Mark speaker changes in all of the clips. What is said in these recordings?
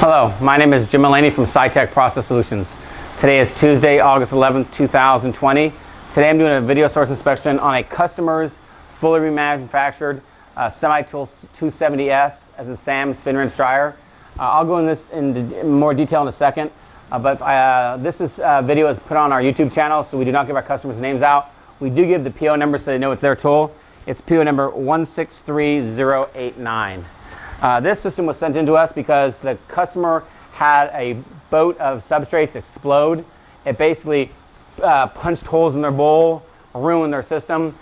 Speaker 1: Hello, my name is Jim Mullaney from SciTech Process Solutions. Today is Tuesday, August 11th, 2020. Today I'm doing a video source inspection on a customer's fully remanufactured Semi-Tool 270S, as in Sam's spin rinse dryer. I'll go in this in more detail in a second, this video is put on our YouTube channel, so we do not give our customers' names out. We do give the PO number so they know it's their tool. It's PO number 163089. This system was sent in to us because the customer had a boat of substrates explode. It basically punched holes in their bowl, ruined their system.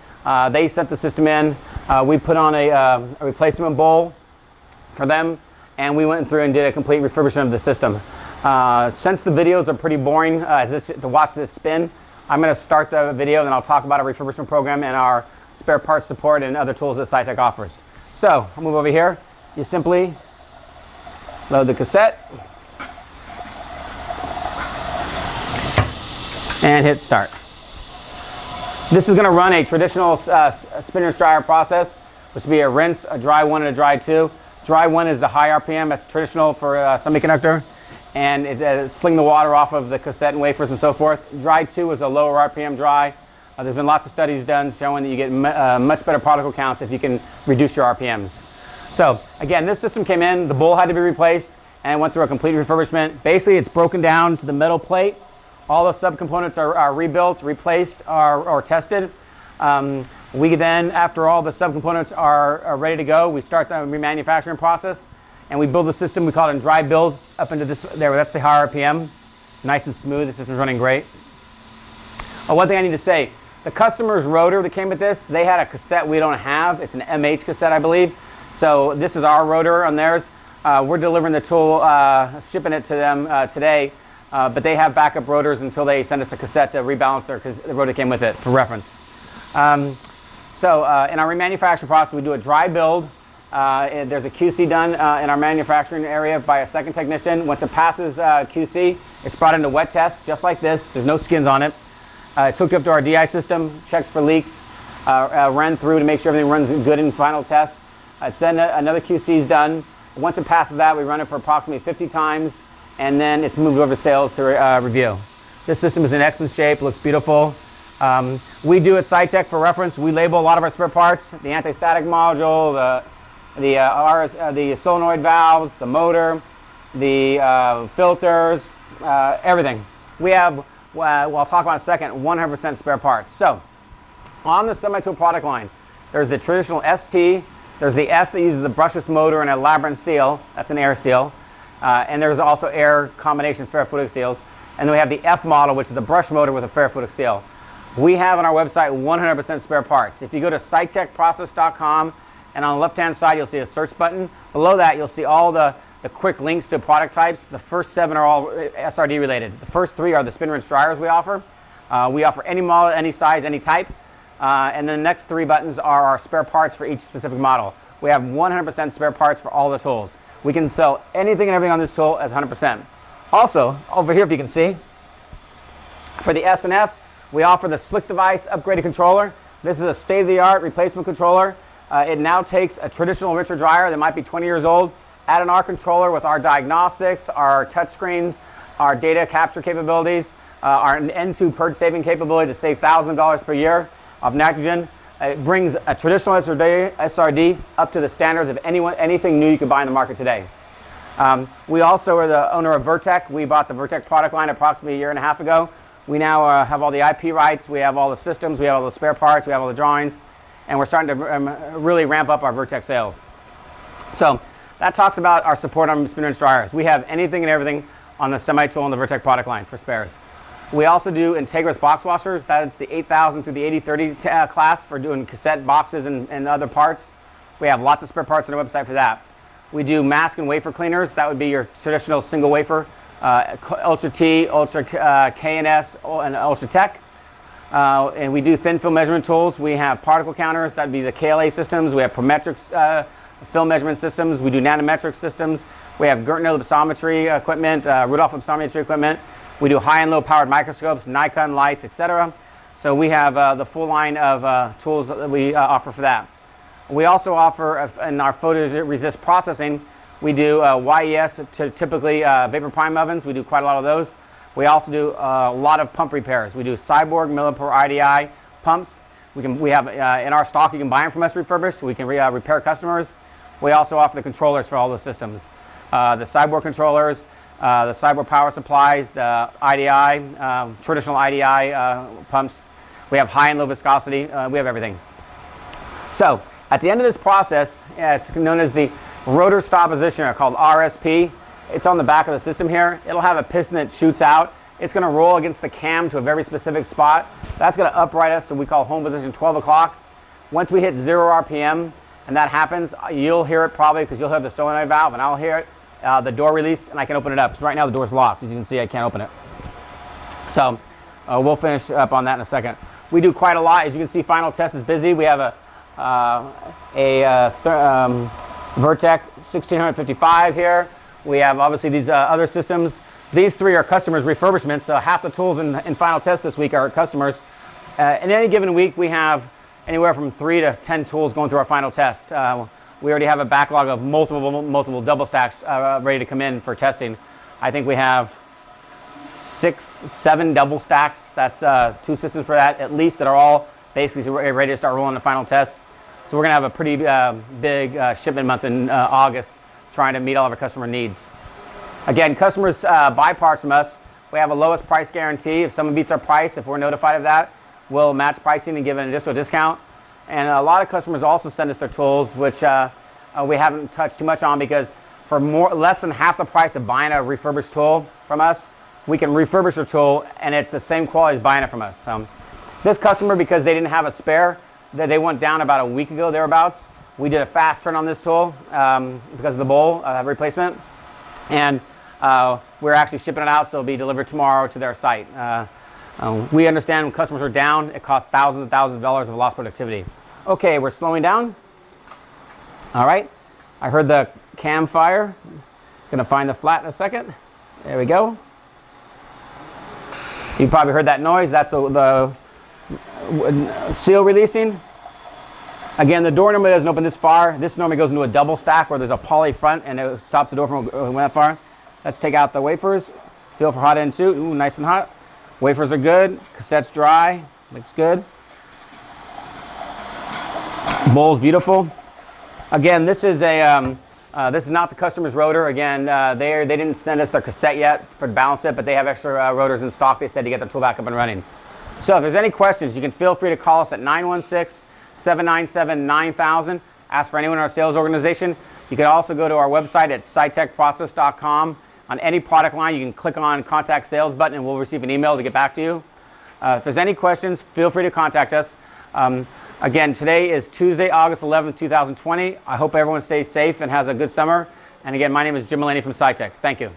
Speaker 1: They sent the system in. We put on a replacement bowl for them, and we went through and did a complete refurbishment of the system. Since the videos are pretty boring to watch this spin, I'm going to start the video and then I'll talk about our refurbishment program and our spare parts support and other tools that SciTech offers. So I'll move over here. You simply load the cassette and hit start. This is going to run a traditional spin rinse dryer process, which would be a rinse, a dry 1, and a dry 2. Dry 1 is the high RPM, that's traditional for semiconductor, and it sling the water off of the cassette and wafers and so forth. Dry 2 is a lower RPM dry. There's been lots of studies done showing that you get much better particle counts if you can reduce your RPMs. So again, this system came in, the bowl had to be replaced, and it went through a complete refurbishment. Basically, it's broken down to the metal plate. All the subcomponents are rebuilt, replaced, or tested. We then, after all the subcomponents are ready to go, we start the remanufacturing process, and we build the system. We call it a dry build up into this, there, that's the high RPM. Nice and smooth, the system's running great. One thing I need to say, the customer's rotor that came with this, they had a cassette we don't have. It's an MH cassette, I believe. So this is our rotor on theirs. We're delivering the tool, shipping it to them today, but they have backup rotors until they send us a cassette to rebalance the rotor came with it for reference. In our remanufacturing process, we do a dry build. There's a QC done in our manufacturing area by a second technician. Once it passes QC, it's brought into wet test, just like this. There's no skins on it. It's hooked up to our DI system, checks for leaks, ran through to make sure everything runs good in final test. Then another QC is done. Once it passes that, we run it for approximately 50 times, and then it's moved over to sales to review. This system is in excellent shape, looks beautiful. We do at SciTech, for reference, we label a lot of our spare parts, the anti-static module, the solenoid valves, the motor, the filters, everything. We have, well, I'll talk about in a second, 100% spare parts. So, on the Semi-Tool product line, there's the traditional ST, there's the S that uses the brushless motor and a labyrinth seal, that's an air seal, and there's also air combination ferrofluidic seals. And then we have the F model, which is the brush motor with a ferrofluidic seal. We have on our website 100% spare parts. If you go to scitechprocess.com, and on the left-hand side you'll see a search button. Below that you'll see all the quick links to product types. The first 7 are all SRD related. The first 3 are the spin rinse dryers we offer. We offer any model, any size, any type. And then the next 3 buttons are our spare parts for each specific model. We have 100% spare parts for all the tools. We can sell anything and everything on this tool as 100%. Also, over here if you can see, for the S and F, we offer the Slick Device upgraded controller. This is a state-of-the-art replacement controller. It now takes a traditional rinser dryer that might be 20 years old, add in our controller with our diagnostics, our touchscreens, our data capture capabilities, our N2 purge saving capability to save thousands of dollars per year of nitrogen. It brings a traditional SRD up to the standards of anything new you could buy in the market today. We also are the owner of Vertec. We bought the Vertec product line approximately a year and a half ago. We now have all the IP rights, we have all the systems, we have all the spare parts, we have all the drawings, and we're starting to really ramp up our Vertec sales. So that talks about our support on spin rinse dryers. We have anything and everything on the Semi-Tool and the Vertec product line for spares. We also do Integris box washers. That's the 8000 through the 8030 class for doing cassette boxes and other parts. We have lots of spare parts on our website for that. We do mask and wafer cleaners. That would be your traditional single wafer, Ultra T, Ultra K&S, and Ultra Tech. And we do thin film measurement tools. We have particle counters. That would be the KLA systems. We have Prometrics film measurement systems. We do nanometric systems. We have Gertner lipsometry equipment, Rudolph lipsometry equipment. We do high and low powered microscopes, Nikon lights, etc. So we have the full line of tools that we offer for that. We also offer, in our photoresist processing, We do YES, typically vapor prime ovens. We do quite a lot of those. We also do a lot of pump repairs. We do Cyborg, millipore, IDI pumps. We have in our stock, you can buy them from us refurbished. We can repair customers. We also offer the controllers for all those systems. The Cyborg controllers, the Cyborg power supplies, the IDI, traditional IDI pumps. We have high and low viscosity. We have everything. So at the end of this process, it's known as the rotor stop positioner, called RSP. It's on the back of the system here. It'll have a piston that shoots out. It's going to roll against the cam to a very specific spot. That's going to upright us to what we call home position 12 o'clock. Once we hit 0 RPM and that happens, you'll hear it probably because you'll have the solenoid valve and I'll hear it, the door release, and I can open it up. So right now the door's locked. As you can see, I can't open it. So we'll finish up on that in a second. We do quite a lot. As you can see, final test is busy. We have a Vertec 1655 here. We have obviously these other systems. These three are customers' refurbishments, so half the tools in final test this week are customers. In any given week, we have anywhere from 3 to 10 tools going through our final test. We already have a backlog of multiple double stacks ready to come in for testing. I think we have 6, 7 double stacks. That's 2 systems for that, at least, that are all basically ready to start rolling the final test. So we're going to have a pretty big shipment month in August, trying to meet all of our customer needs. Again, customers buy parts from us. We have a lowest price guarantee. If someone beats our price, if we're notified of that, we'll match pricing and give an additional discount. And a lot of customers also send us their tools, which we haven't touched too much on, because for less than half the price of buying a refurbished tool from us, we can refurbish your tool and it's the same quality as buying it from us. This customer, because they didn't have a spare, they went down about a week ago, thereabouts. We did a fast turn on this tool because of the bowl replacement. And we're actually shipping it out, so it'll be delivered tomorrow to their site. We understand when customers are down, it costs thousands and thousands of dollars of lost productivity. Okay, we're slowing down. All right, I heard the cam fire. It's gonna find the flat in a second. There we go. You probably heard that noise. That's the seal releasing. Again, the door normally doesn't open this far. This normally goes into a double stack where there's a poly front and it stops the door from going that far. Let's take out the wafers. Feel for hot end too. Ooh, nice and hot. Wafers are good. Cassette's dry. Looks good. Bowl's beautiful. Again, this is not the customer's rotor. Again, they didn't send us their cassette yet to balance it, but they have extra rotors in stock, they said, to get the tool back up and running. So if there's any questions, you can feel free to call us at 916-797-9000. Ask for anyone in our sales organization. You can also go to our website at scitechprocess.com. On any product line, you can click on Contact Sales button and we'll receive an email to get back to you. If there's any questions, feel free to contact us. Again, today is Tuesday, August 11th, 2020. I hope everyone stays safe and has a good summer. And again, my name is Jim Mullaney from SciTech. Thank you.